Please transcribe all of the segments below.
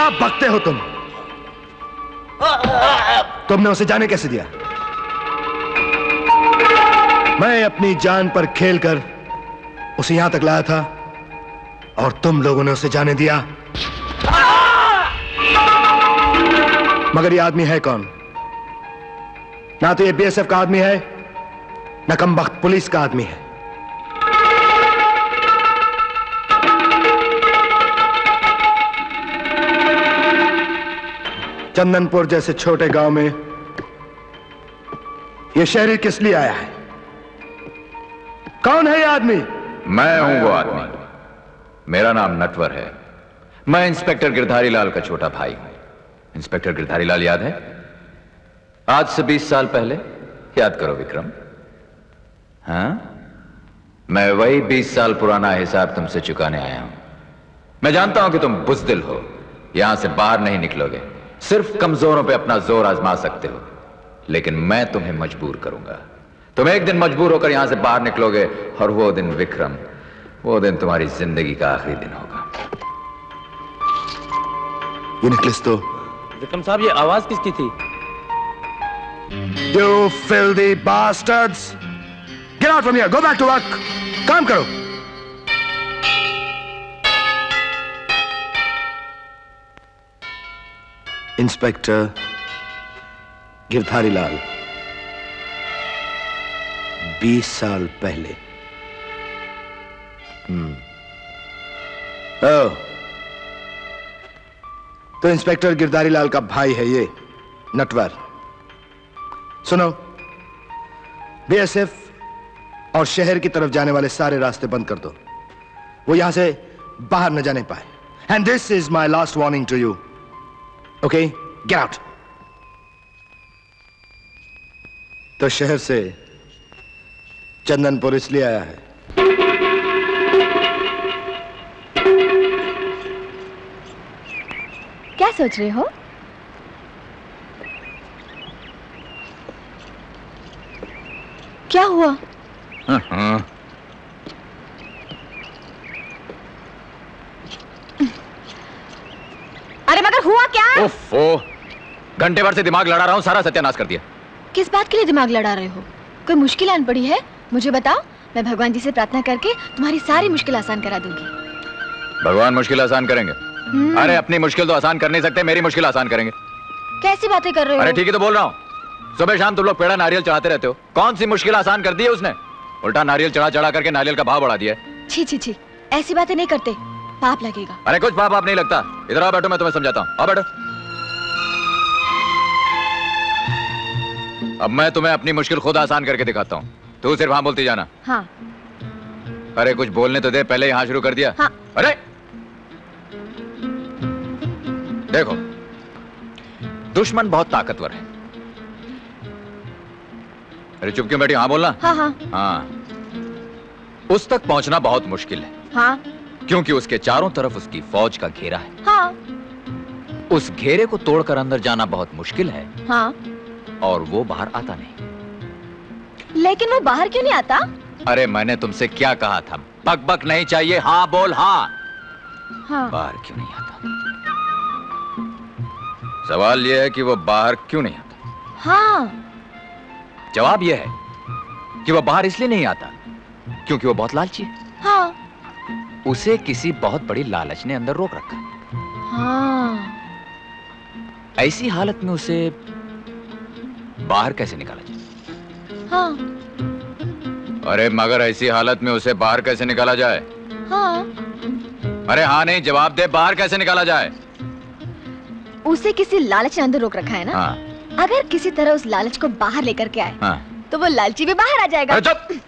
क्या बकते हो तुम? तुमने उसे जाने कैसे दिया? मैं अपनी जान पर खेलकर उसे यहां तक लाया था और तुम लोगों ने उसे जाने दिया। मगर ये आदमी है कौन? ना तो ये बीएसएफ का आदमी है, ना कमबख्त पुलिस का आदमी है। चंदनपुर जैसे छोटे गांव में ये शहरी किस लिए आया है? कौन है ये आदमी? मैं हूं वो आदमी। मेरा नाम नटवर है। मैं इंस्पेक्टर गिरधारी लाल का छोटा भाई हूं। इंस्पेक्टर गिरधारी लाल याद है? आज से 20 साल पहले। याद करो विक्रम। हाँ, मैं वही 20 साल पुराना हिसाब तुमसे चुकाने आया हूं। मैं जानता हूं कि तुम बुज़दिल हो, यहां से बाहर नहीं निकलोगे, सिर्फ कमजोरों पे अपना जोर आजमा सकते हो। लेकिन मैं तुम्हें मजबूर करूंगा। तुम एक दिन मजबूर होकर यहां से बाहर निकलोगे और वो दिन विक्रम, वो दिन तुम्हारी जिंदगी का आखिरी दिन होगा। ये नेकलेस तो विक्रम साहब, ये आवाज किसकी थी? You filthy bastards! Get out from here! Go back to work! काम करो। इंस्पेक्टर गिरधारी लाल, 20 साल पहले। ओह, तो इंस्पेक्टर गिरधारी लाल का भाई है ये नटवर। सुनो, बीएसएफ और शहर की तरफ जाने वाले सारे रास्ते बंद कर दो, वो यहां से बाहर न जाने पाए। And this is my last warning to you. Okay, get out. तो शहर से चंदनपुर इसलिए आया है। क्या सोच रहे हो? क्या हुआ? अरे मगर हुआ क्या? ओफो, घंटे भर से दिमाग लड़ा रहा हूं, सारा सत्यानाश कर दिया। किस बात के लिए दिमाग लड़ा रहे हो? कोई मुश्किल आन पड़ी है? मुझे बताओ, मैं भगवान जी से प्रार्थना करके तुम्हारी सारी मुश्किल आसान करा दूंगी। भगवान मुश्किल आसान करेंगे? अरे अपनी मुश्किल तो आसान कर नहीं सकते, मेरी मुश्किल आसान करेंगे। कैसी बातें कर रहे हो? अरे ठीक ही तो बोल रहा हूँ। सुबह शाम तुम लोग पेड़ा नारियल चढ़ाते रहते हो, कौन सी मुश्किल आसान कर दी है उसने? उल्टा नारियल चढ़ा चढ़ा करके नारियल का भाव बढ़ा दिया। छी छी छी, ऐसी बातें नहीं करते, पाप लगेगा। अरे कुछ पाप आप नहीं लगता। इधर आओ बैठो, मैं तुम्हें समझाता हूँ। आओ बैठो। अब मैं तुम्हें अपनी मुश्किल खुद आसान करके दिखाता हूँ, तू सिर्फ हाँ बोलती जाना। हाँ। अरे कुछ बोलने तो दे, पहले यहाँ शुरू कर दिया। हाँ। अरे देखो, दुश्मन बहुत ताकतवर है। अरे चुप क्यों बैठी? हाँ बोलना। हाँ हाँ। हाँ, उस तक पहुंचना बहुत मुश्किल है। हाँ। क्योंकि उसके चारों तरफ उसकी फौज का घेरा है। हाँ। उस घेरे को तोड़कर अंदर जाना बहुत मुश्किल है। हाँ। और वो बाहर आता नहीं। लेकिन वो बाहर क्यों नहीं आता? अरे मैंने तुमसे क्या कहा था? बक बक नहीं चाहिए, हाँ बोल। हाँ। हाँ। बाहर क्यों नहीं आता? सवाल यह है कि वो बाहर क्यों नहीं आता। हाँ। जवाब यह है कि वो बाहर इसलिए नहीं आता क्योंकि वो बहुत लालची है। हाँ। उसे किसी बहुत बड़ी लालच ने अंदर रोक रखा है। हाँ। ऐसी हालत में उसे बाहर कैसे निकाला जाए? हाँ। अरे मगर ऐसी हालत में उसे बाहर कैसे निकाला जाए? हाँ। अरे हाँ नहीं, जवाब दे, बाहर कैसे निकाला जाए? उसे किसी लालच ने अंदर रोक रखा है ना? हाँ। अगर किसी तरह उस लालच को बाहर लेकर के आए, हाँ। तो वो लालची भी बाहर आ जाएगा। अरे चुप!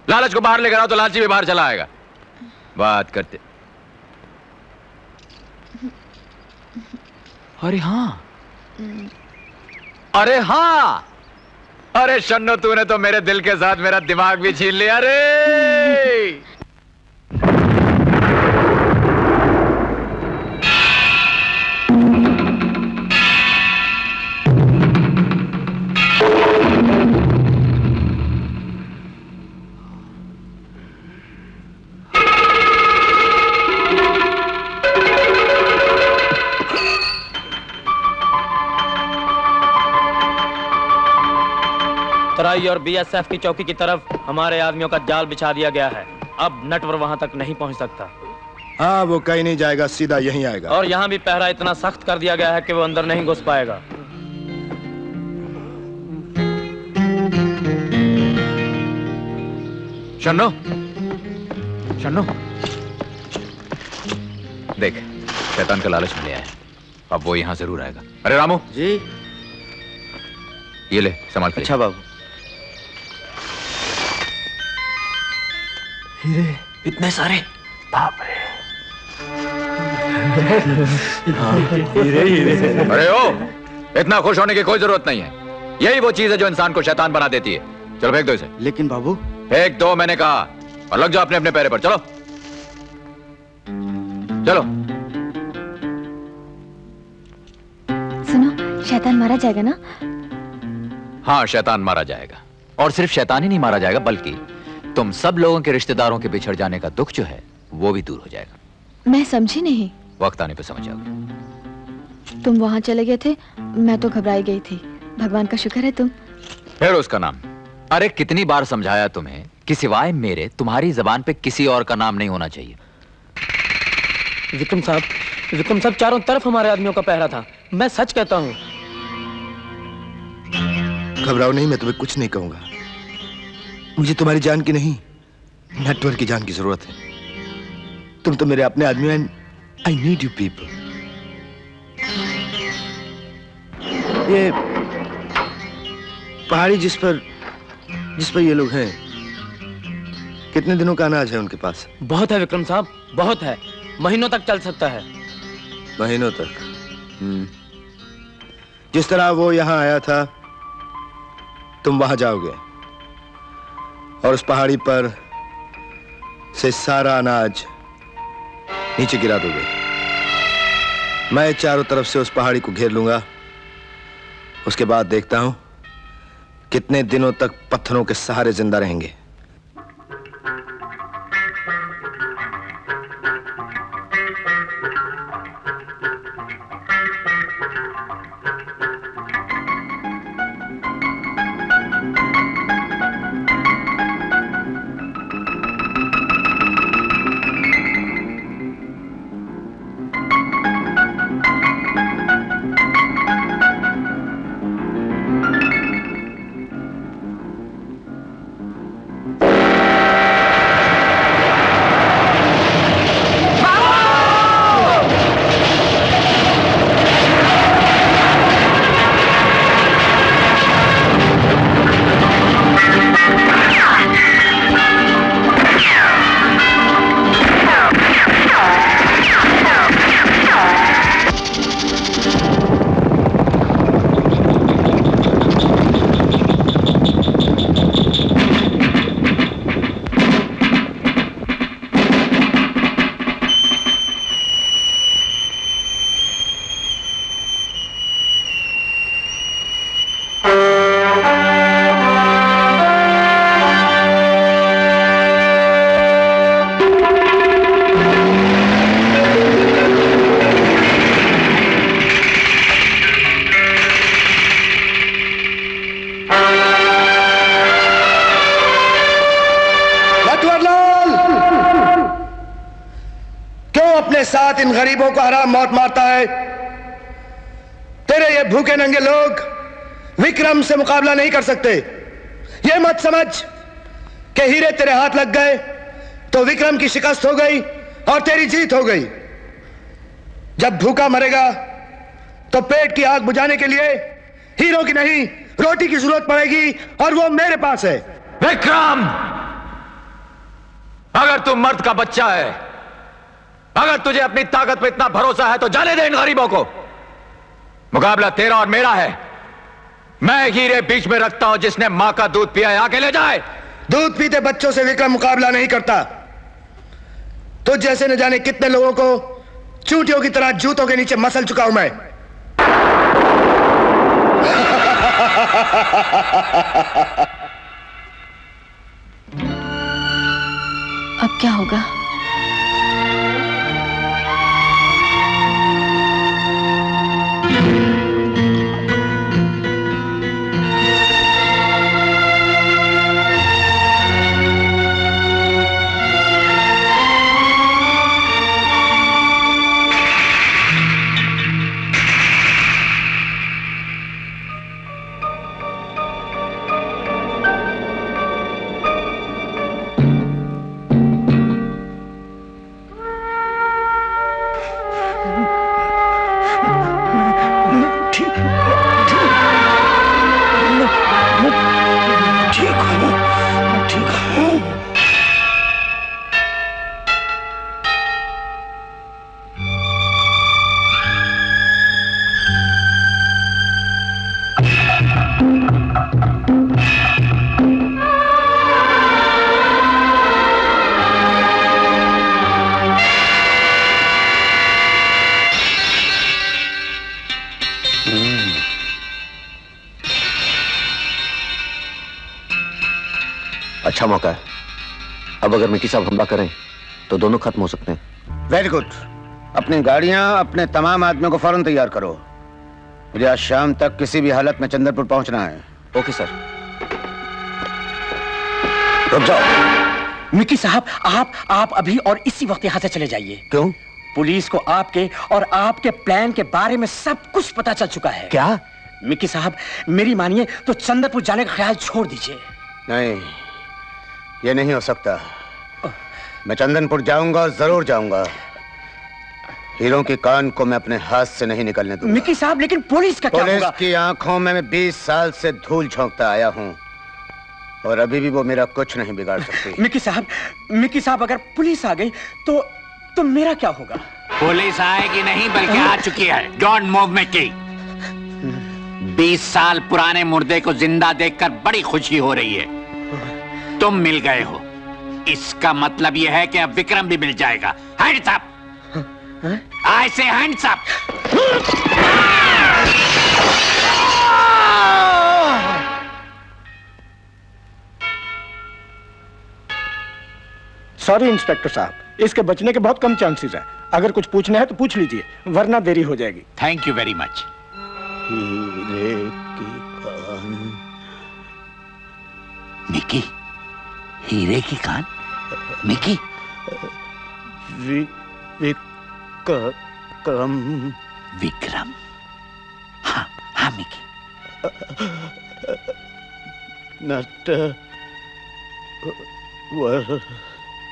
लालच को बाहर लेकर आओ तो लालची भी बाहर चला आएगा। बात करते। अरे हाँ, अरे हाँ, अरे शन्नो, तूने तो मेरे दिल के साथ मेरा दिमाग भी छीन लिया। अरे घबराई और बीएसएफ की चौकी की तरफ हमारे आदमियों का जाल बिछा दिया गया है। अब नटवर वहां तक नहीं पहुंच सकता। हाँ, वो कहीं नहीं जाएगा, सीधा यहीं आएगा। और यहाँ भी पहरा इतना सख्त कर दिया गया है कि वो अंदर नहीं घुस पाएगा। शन्नो, शन्नो, देख, शैतान का लालच मिले है, अब वो यहां जरूर आएगा। अरे रामू जी। ये ले, संभाल के। अच्छा बाबू। हीरे इतने सारे, बाप रे। अरे ओ, इतना खुश होने की कोई जरूरत नहीं है। यही वो चीज है जो इंसान को शैतान बना देती है। चलो फेंक दो इसे। लेकिन बाबू। फेंक दो मैंने कहा, और लग जाओ अपने अपने पैरे पर। चलो चलो। सुनो, शैतान मारा जाएगा ना? हाँ, शैतान मारा जाएगा, और सिर्फ शैतान ही नहीं मारा जाएगा, बल्कि तुम सब लोगों के रिश्तेदारों के बिछड़ जाने का दुख जो है वो भी दूर हो जाएगा। मैं समझी नहीं। वक्त आने पे समझ जाओगे। तुम वहां चले गए थे, मैं तो घबराई गई थी। भगवान का शुक्र है तुम। फिर उसका नाम। अरे कितनी बार समझाया तुम्हें कि सिवाय मेरे तुम्हारी जबान पे किसी और का नाम नहीं होना चाहिए। विक्रम साहब चारों तरफ हमारे आदमियों का पहरा था। मैं सच कहता हूँ। घबराओ नहीं, मैं तुम्हें कुछ नहीं कहूंगा। मुझे तुम्हारी जान की नहीं, नटवर की जान की जरूरत है। तुम तो मेरे अपने आदमी हो, and I need you people. ये पहाड़ी जिस पर ये लोग हैं, कितने दिनों का अनाज है उनके पास? बहुत है विक्रम साहब, बहुत है। महीनों तक चल सकता है। महीनों तक? जिस तरह वो यहां आया था, तुम वहां जाओगे और उस पहाड़ी पर से सारा अनाज नीचे गिरा दोगे। मैं चारों तरफ से उस पहाड़ी को घेर लूंगा। उसके बाद देखता हूं कितने दिनों तक पत्थरों के सहारे जिंदा रहेंगे। अपने साथ इन गरीबों को हराम मौत मारता है। तेरे ये भूखे नंगे लोग विक्रम से मुकाबला नहीं कर सकते। ये मत समझ कि हीरे तेरे हाथ लग गए तो विक्रम की शिकस्त हो गई और तेरी जीत हो गई। जब भूखा मरेगा तो पेट की आग बुझाने के लिए हीरों की नहीं रोटी की जरूरत पड़ेगी और वो मेरे पास है। विक्रम, अगर तू मर्द का बच्चा है, अगर तुझे अपनी ताकत पे इतना भरोसा है तो जाने दे इन गरीबों को। मुकाबला तेरा और मेरा है। मैं हीरे बीच में रखता हूं, जिसने मां का दूध पिया है आके ले जाए। दूध पीते बच्चों से विक्रम मुकाबला नहीं करता। तुझ जैसे न जाने कितने लोगों को चूंटियों की तरह जूतों के नीचे मसल चुका हूं मैं। अब क्या होगा? अच्छा मौका है। अब अगर मिकी साहब हमला करें तो दोनों खत्म हो सकते हैं। Very good. अपनी गाड़ियां, अपने तमाम आदमियों को फौरन तैयार करो। मुझे आज शाम तक किसी भी हालत में चंद्रपुर पहुंचना है। Okay sir. रुक जाओ। मिकी साहब, आप अभी और इसी वक्त यहाँ से चले जाइए। क्यों? पुलिस को आपके और आपके प्लान के बारे में सब कुछ पता चल चुका है। क्या? मिकी साहब, मेरी मानिए तो चंद्रपुर जाने का ख्याल छोड़ दीजिए। नहीं, ये नहीं हो सकता। मैं चंदनपुर जाऊंगा, जरूर जाऊंगा। हीरो की कान को मैं अपने हाथ से नहीं निकलने दूंगा। मिकी साहब, लेकिन पुलिस का क्या पुलिस होगा? की आंखों में मैं 20 साल से धूल झोंकता आया हूं और अभी भी वो मेरा कुछ नहीं बिगाड़ सकती। मिकी साहब, अगर पुलिस आ गई तो मेरा क्या होगा? पुलिस आएगी नहीं बल्कि आ चुकी है। Don't move Mickey. 20 साल पुराने मुर्दे को जिंदा देखकर बड़ी खुशी हो रही है। तुम मिल गए हो, इसका मतलब यह है कि अब विक्रम भी मिल जाएगा। Hands up. आई से हैंड्स अप। सॉरी इंस्पेक्टर साहब, इसके बचने के बहुत कम चांसेस हैं। अगर कुछ पूछना है तो पूछ लीजिए, वरना देरी हो जाएगी। Thank you very much. हीरे की कान। मिकी, हीरे की कान? मिकी, विक्रम। हाँ मिकी।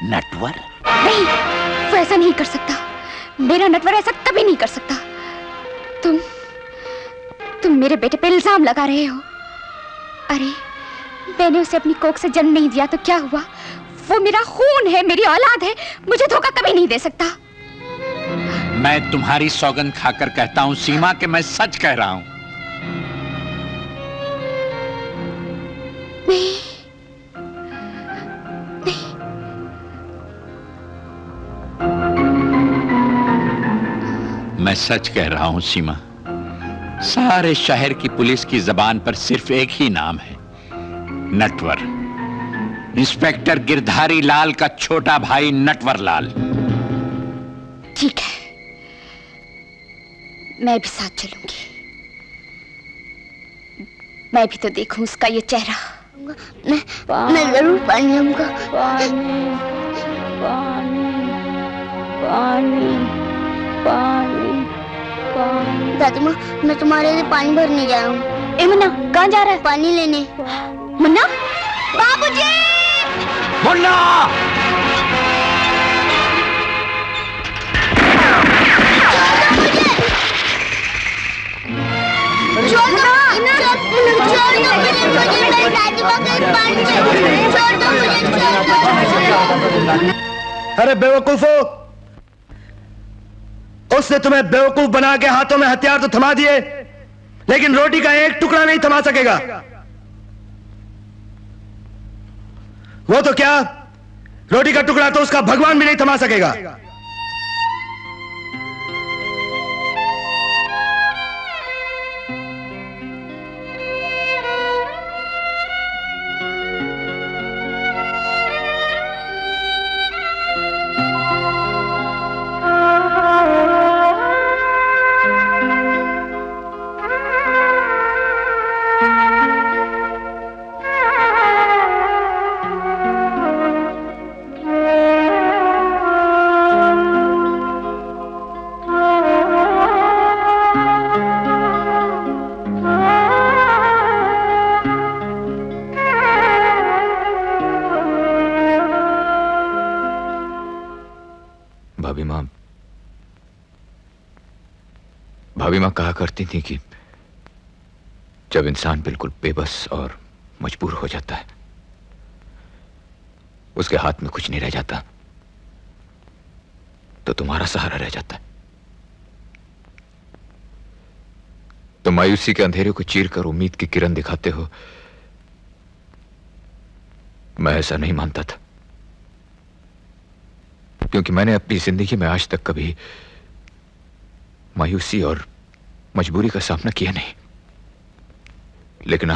नटवर। नहीं, वो ऐसा नहीं कर सकता। मेरा नटवर ऐसा कभी नहीं कर सकता। तुम मेरे बेटे पे इल्जाम लगा रहे हो। अरे, मैंने उसे अपनी कोख से जन्म नहीं दिया तो क्या हुआ? वो मेरा खून है, मेरी औलाद है। मुझे धोखा कभी नहीं दे सकता। मैं तुम्हारी सौगंध खाकर कहता हूं सीमा कि मैं सच कह रहा हूं। नहीं, मैं सच कह रहा हूं सीमा। सारे शहर की पुलिस की जबान पर सिर्फ एक ही नाम है, नटवर। इंस्पेक्टर गिरधारी लाल का छोटा भाई नटवर लाल। ठीक है, मैं भी साथ चलूंगी। मैं भी तो देखूं उसका ये चेहरा। मैं जरूर पानी लूंगा। दादी माँ, मैं तुम्हारे लिए पानी भरने जा रहा हूँ। ए मुन्ना, कहाँ जा रहा है? पानी लेने। मुन्ना, बाबूजी! मुन्ना! अरे बेवकूफो, उसने तुम्हें बेवकूफ बना के हाथों में हथियार तो थमा दिए, लेकिन रोटी का एक टुकड़ा नहीं थमा सकेगा। वो तो क्या, रोटी का टुकड़ा तो उसका भगवान भी नहीं थमा सकेगा। भाभी माँ कहा करती थी कि जब इंसान बिल्कुल बेबस और मजबूर हो जाता है, उसके हाथ में कुछ नहीं रह जाता, तो तुम्हारा सहारा रह जाता है। तुम मायूसी के अंधेरे को चीर कर उम्मीद की किरण दिखाते हो। मैं ऐसा नहीं मानता था, क्योंकि मैंने अपनी जिंदगी में आज तक कभी मायूसी और मजबूरी का सामना किया नहीं। लेकिन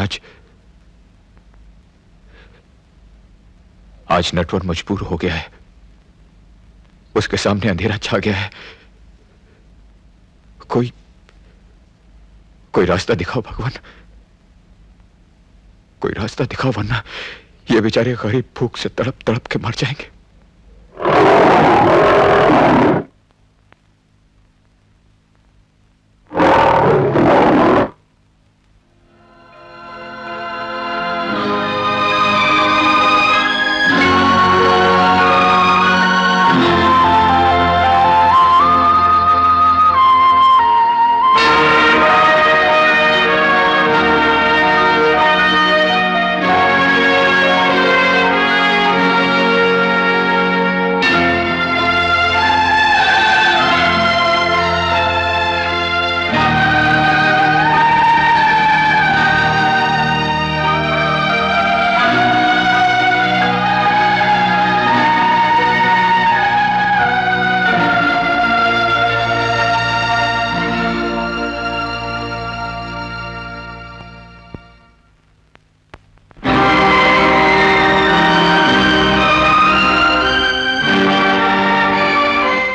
आज नटवर मजबूर हो गया है, उसके सामने अंधेरा छा गया है। कोई रास्ता दिखाओ भगवान, कोई रास्ता दिखाओ, वरना ये बेचारे गरीब भूख से तड़प तड़प के मर जाएंगे।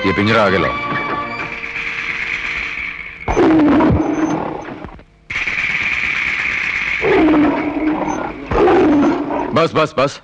ये पिंजरा आगे लाओ। बस बस बस।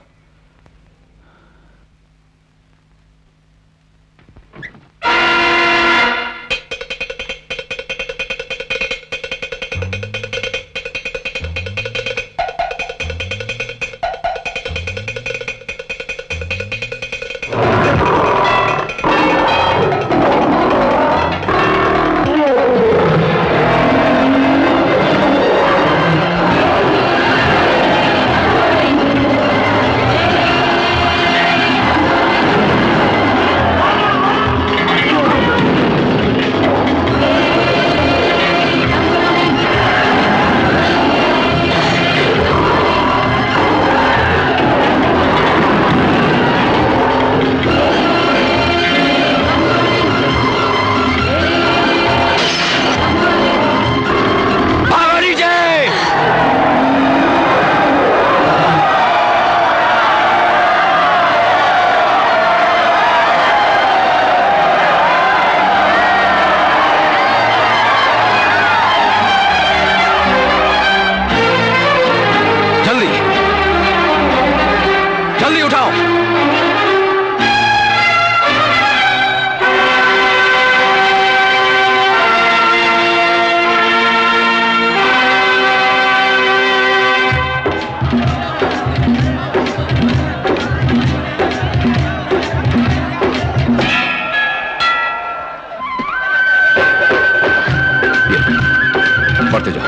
बढ़ते जाओ,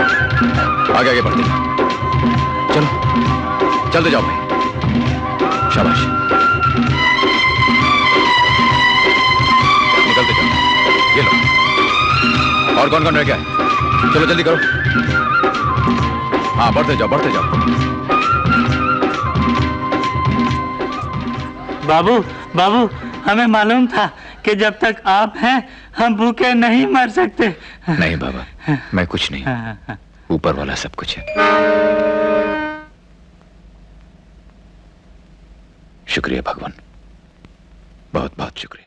आगे आगे बढ़ते जाओ। चलो चलते जाओ भाई, शाबाश। निकलते जाओ, ये लो। और कौन कौन रह गया है? चलो जल्दी करो। हाँ बढ़ते जाओ, बढ़ते जाओ। बाबू बाबू, हमें मालूम था कि जब तक आप हैं हम भूखे नहीं मर सकते। नहीं बाबा, मैं कुछ नहीं, ऊपर वाला सब कुछ है। शुक्रिया भगवान, बहुत बहुत शुक्रिया।